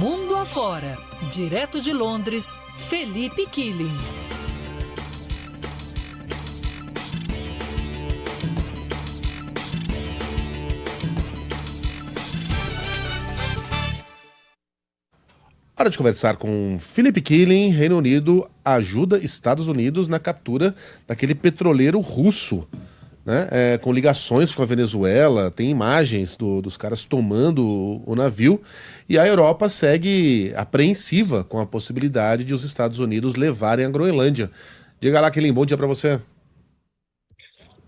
Mundo Afora. Direto de Londres, Felipe Killing. Hora de conversar com Felipe Killing. Reino Unido ajuda Estados Unidos na captura daquele petroleiro russo, né? Com ligações com a Venezuela, tem imagens dos caras tomando o navio, e a Europa segue apreensiva com a possibilidade de os Estados Unidos levarem a Groenlândia. Diga lá, Killing, bom dia para você.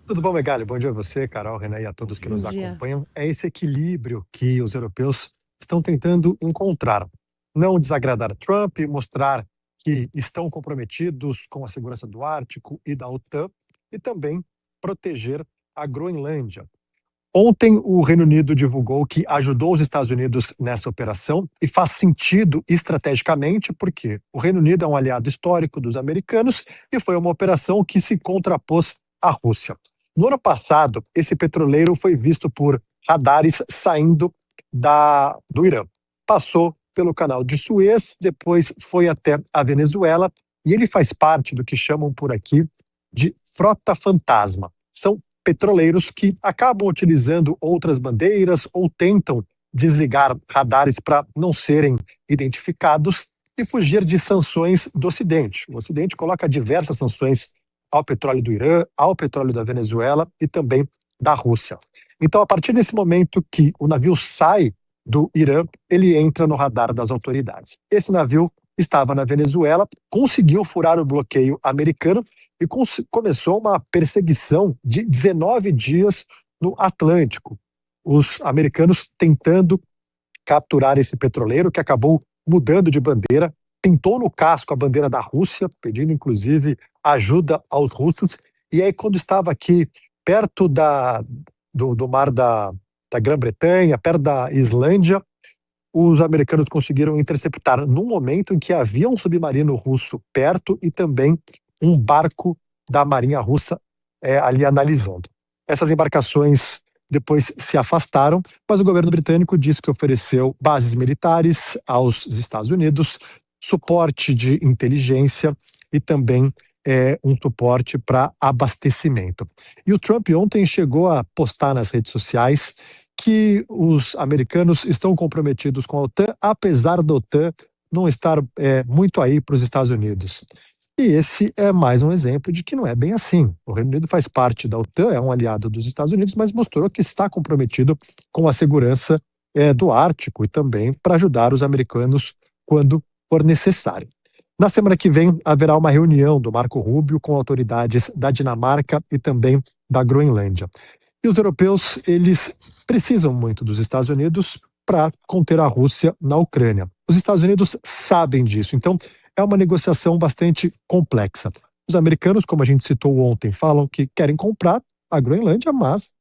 Tudo bom, Megali? Bom dia a você, Carol, Renan e a todos que nos acompanham. É esse equilíbrio que os europeus estão tentando encontrar. Não desagradar Trump, mostrar que estão comprometidos com a segurança do Ártico e da OTAN, e também proteger a Groenlândia. Ontem, o Reino Unido divulgou que ajudou os Estados Unidos nessa operação, e faz sentido estrategicamente, porque o Reino Unido é um aliado histórico dos americanos e foi uma operação que se contrapôs à Rússia. No ano passado, esse petroleiro foi visto por radares saindo do Irã. Passou pelo canal de Suez, depois foi até a Venezuela, e ele faz parte do que chamam por aqui de frota fantasma. São petroleiros que acabam utilizando outras bandeiras ou tentam desligar radares para não serem identificados e fugir de sanções do Ocidente. O Ocidente coloca diversas sanções ao petróleo do Irã, ao petróleo da Venezuela e também da Rússia. Então, a partir desse momento que o navio sai do Irã, ele entra no radar das autoridades. Esse navio estava na Venezuela, conseguiu furar o bloqueio americano e começou uma perseguição de 19 dias no Atlântico. Os americanos tentando capturar esse petroleiro, que acabou mudando de bandeira, pintou no casco a bandeira da Rússia, pedindo inclusive ajuda aos russos, e aí quando estava aqui perto do mar da Grã-Bretanha, perto da Islândia, os americanos conseguiram interceptar num momento em que havia um submarino russo perto e também um barco da Marinha Russa ali analisando. Essas embarcações depois se afastaram, mas o governo britânico disse que ofereceu bases militares aos Estados Unidos, suporte de inteligência e também um suporte para abastecimento. E o Trump ontem chegou a postar nas redes sociais que os americanos estão comprometidos com a OTAN, apesar da OTAN não estar muito aí para os Estados Unidos. E esse é mais um exemplo de que não é bem assim. O Reino Unido faz parte da OTAN, é um aliado dos Estados Unidos, mas mostrou que está comprometido com a segurança do Ártico e também para ajudar os americanos quando for necessário. Na semana que vem, haverá uma reunião do Marco Rubio com autoridades da Dinamarca e também da Groenlândia. E os europeus, eles precisam muito dos Estados Unidos para conter a Rússia na Ucrânia. Os Estados Unidos sabem disso, então é uma negociação bastante complexa. Os americanos, como a gente citou ontem, falam que querem comprar a Groenlândia, mas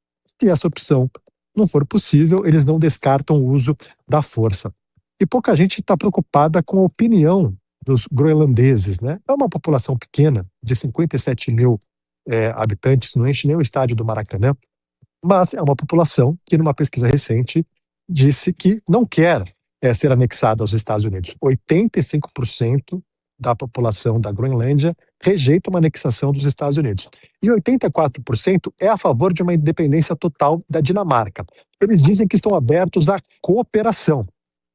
se essa opção não for possível, eles não descartam o uso da força. E pouca gente está preocupada com a opinião dos groenlandeses, né? É uma população pequena, de 57 mil habitantes, não enche nem o estádio do Maracanã, mas é uma população que, numa pesquisa recente, disse que não quer ser anexada aos Estados Unidos. 85% da população da Groenlândia rejeita uma anexação dos Estados Unidos. E 84% é a favor de uma independência total da Dinamarca. Eles dizem que estão abertos à cooperação.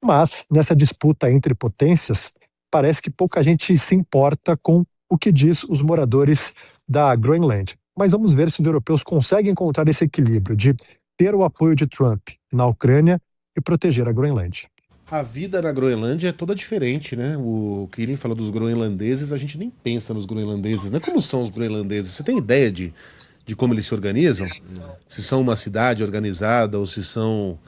Mas, nessa disputa entre potências, parece que pouca gente se importa com o que diz os moradores da Groenlândia. Mas vamos ver se os europeus conseguem encontrar esse equilíbrio de ter o apoio de Trump na Ucrânia e proteger a Groenlândia. A vida na Groenlândia é toda diferente, né? O Killing falou dos groenlandeses, a gente nem pensa nos groenlandeses, né? Como são os groenlandeses? Você tem ideia de como eles se organizam? Se são uma cidade organizada ou se são...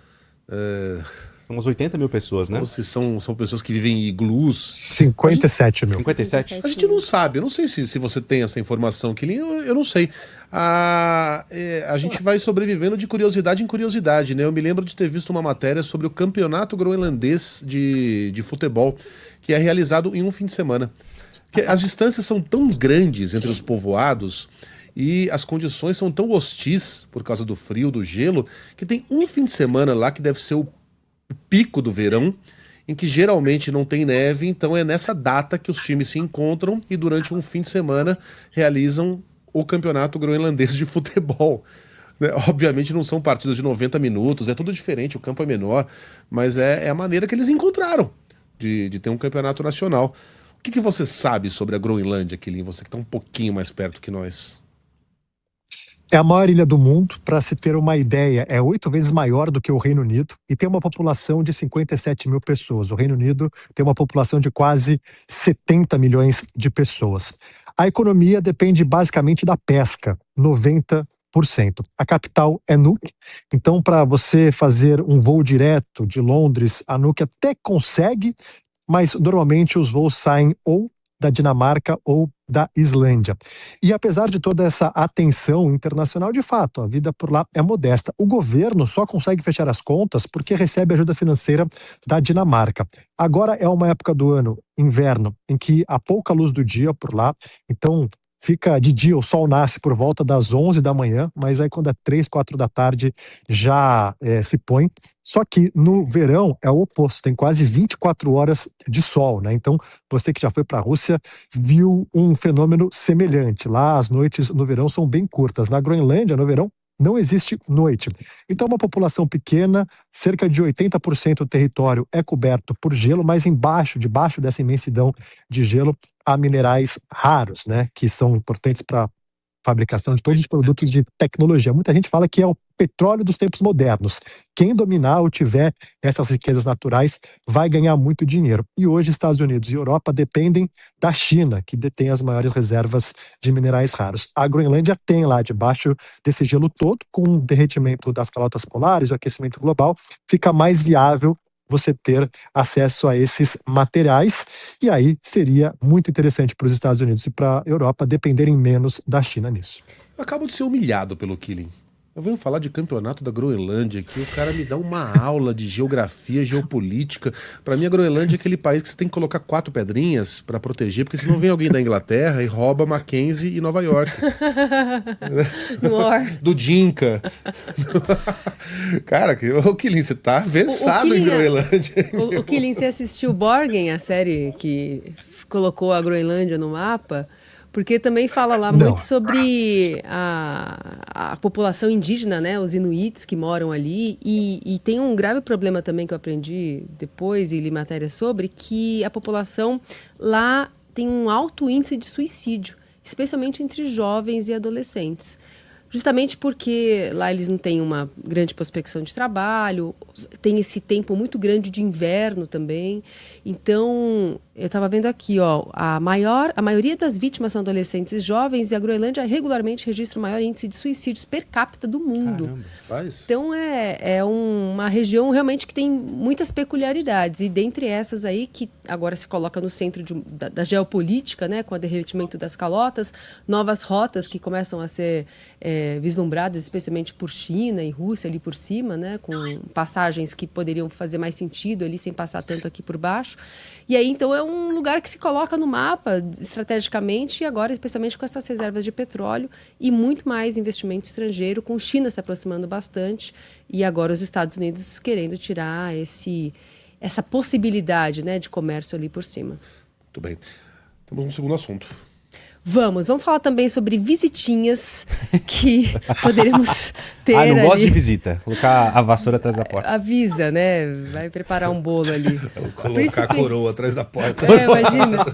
São umas 80 mil pessoas, né? Ou se são pessoas que vivem em iglus. 57 mil. 57? A gente não sabe, eu não sei se você tem essa informação, Killing, eu não sei. A gente vai sobrevivendo de curiosidade em curiosidade, né? Eu me lembro de ter visto uma matéria sobre o campeonato groenlandês de futebol, que é realizado em um fim de semana. Porque as distâncias são tão grandes entre os povoados e as condições são tão hostis por causa do frio, do gelo, que tem um fim de semana lá que deve ser o pico do verão, em que geralmente não tem neve, então é nessa data que os times se encontram e durante um fim de semana realizam o campeonato groenlandês de futebol. Né? Obviamente não são partidas de 90 minutos, é tudo diferente, o campo é menor, mas é a maneira que eles encontraram de ter um campeonato nacional. O que você sabe sobre a Groenlândia, Quilin? Você que está um pouquinho mais perto que nós. É a maior ilha do mundo, para se ter uma ideia, é 8 vezes maior do que o Reino Unido e tem uma população de 57 mil pessoas. O Reino Unido tem uma população de quase 70 milhões de pessoas. A economia depende basicamente da pesca, 90%. A capital é Nuuk, então para você fazer um voo direto de Londres a Nuuk até consegue, mas normalmente os voos saem ou da Dinamarca ou da Islândia. E apesar de toda essa atenção internacional, de fato, a vida por lá é modesta. O governo só consegue fechar as contas porque recebe ajuda financeira da Dinamarca. Agora é uma época do ano, inverno, em que há pouca luz do dia por lá, então fica de dia, o sol nasce por volta das 11 da manhã, mas aí quando é 3, 4 da tarde já se põe. Só que no verão é o oposto, tem quase 24 horas de sol, né? Então você que já foi para a Rússia viu um fenômeno semelhante. Lá as noites no verão são bem curtas. Na Groenlândia, no verão, não existe noite. Então, uma população pequena, cerca de 80% do território é coberto por gelo, mas debaixo dessa imensidão de gelo, há minerais raros, né, que são importantes para a fabricação de todos os produtos de tecnologia. Muita gente fala que é o petróleo dos tempos modernos. Quem dominar ou tiver essas riquezas naturais vai ganhar muito dinheiro. E hoje Estados Unidos e Europa dependem da China, que detém as maiores reservas de minerais raros. A Groenlândia tem lá debaixo desse gelo todo, com o derretimento das calotas polares, o aquecimento global, fica mais viável você ter acesso a esses materiais, e aí seria muito interessante para os Estados Unidos e para a Europa dependerem menos da China nisso. Eu acabo de ser humilhado pelo Quilin. Eu venho falar de campeonato da Groenlândia aqui, o cara me dá uma aula de geografia, geopolítica. Pra mim, a Groenlândia é aquele país que você tem que colocar 4 pedrinhas pra proteger, porque senão vem alguém da Inglaterra e rouba Mackenzie e Nova York. Do Dinka. Cara, o Quilin, você tá versado em Groenlândia. O Quilin, você assistiu Borgen, a série que colocou a Groenlândia no mapa? Porque também fala lá muito sobre a população indígena, né? Os inuits que moram ali. E tem um grave problema também que eu aprendi depois e li matéria sobre, que a população lá tem um alto índice de suicídio, especialmente entre jovens e adolescentes. Justamente porque lá eles não têm uma grande prospecção de trabalho, tem esse tempo muito grande de inverno também. Então, eu estava vendo aqui, ó, a maioria das vítimas são adolescentes e jovens, e a Groenlândia regularmente registra o maior índice de suicídios per capita do mundo. Caramba, faz. Então, é uma região realmente que tem muitas peculiaridades. E dentre essas aí, que agora se coloca no centro da geopolítica, né, com o derretimento das calotas, novas rotas que começam a ser vislumbradas, especialmente por China e Rússia ali por cima, né, com passagens que poderiam fazer mais sentido ali sem passar tanto aqui por baixo. E aí, então, é um lugar que se coloca no mapa estrategicamente, e agora, especialmente com essas reservas de petróleo e muito mais investimento estrangeiro, com China se aproximando bastante e agora os Estados Unidos querendo tirar essa possibilidade, né, de comércio ali por cima. Muito bem. Temos um segundo assunto. Vamos falar também sobre visitinhas que poderemos ter não ali. Gosto de visita. Colocar a vassoura atrás da porta. Avisa, né? Vai preparar um bolo ali. Colocar a coroa atrás da porta. Imagina.